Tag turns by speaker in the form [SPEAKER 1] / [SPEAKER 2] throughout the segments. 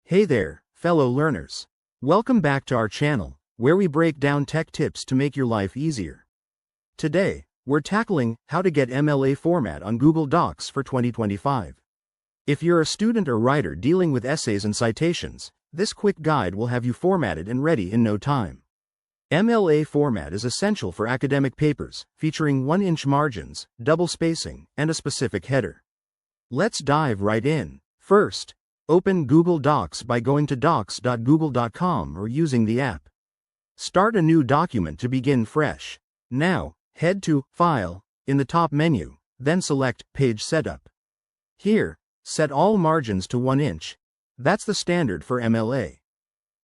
[SPEAKER 1] Hey there, fellow learners. Welcome back to our channel, where we break down tech tips to make your life easier. Today, we're tackling how to get MLA format on Google Docs for 2025. If you're a student or writer dealing with essays and citations, this quick guide will have you formatted and ready in no time. MLA format is essential for academic papers, featuring 1-inch margins, double spacing, and a specific header. Let's dive right in. First, open Google Docs by going to docs.google.com or using the app. Start a new document to begin fresh. Now, head to File in the top menu, then select Page Setup. Here, set all margins to 1 inch. That's the standard for MLA.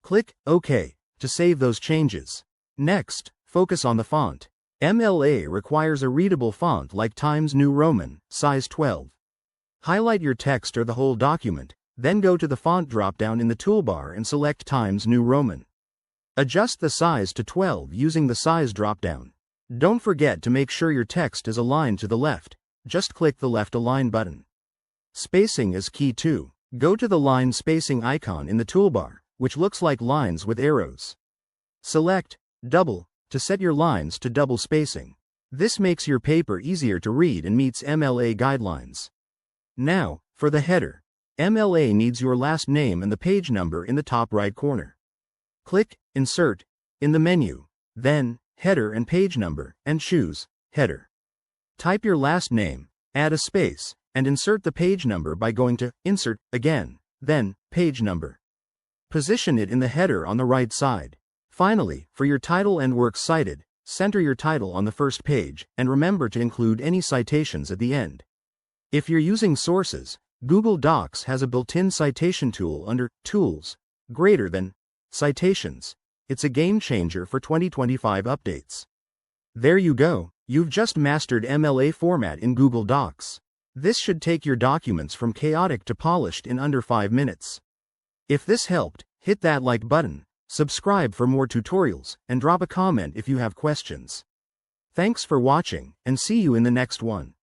[SPEAKER 1] Click OK to save those changes. Next, focus on the font. MLA requires a readable font like Times New Roman, size 12. Highlight your text or the whole document, then go to the font drop-down in the toolbar and select Times New Roman. Adjust the size to 12 using the size drop-down. Don't forget to make sure your text is aligned to the left. Just click the left align button. Spacing is key too. Go to the line spacing icon in the toolbar, which looks like lines with arrows. Select Double to set your lines to double spacing. This makes your paper easier to read and meets MLA guidelines. Now, for the header. MLA needs your last name and the page number in the top right corner. Click Insert in the menu, then Header and Page Number, and choose Header. Type your last name, add a space, and insert the page number by going to Insert again, then Page Number. Position it in the header on the right side. Finally, for your title and works cited, center your title on the first page, and remember to include any citations at the end. If you're using sources, Google Docs has a built-in citation tool under Tools, greater than Citations. It's a game changer for 2025 updates. There you go, you've just mastered MLA format in Google Docs. This should take your documents from chaotic to polished in under 5 minutes. If this helped, hit that like button, subscribe for more tutorials, and drop a comment if you have questions. Thanks for watching, and see you in the next one.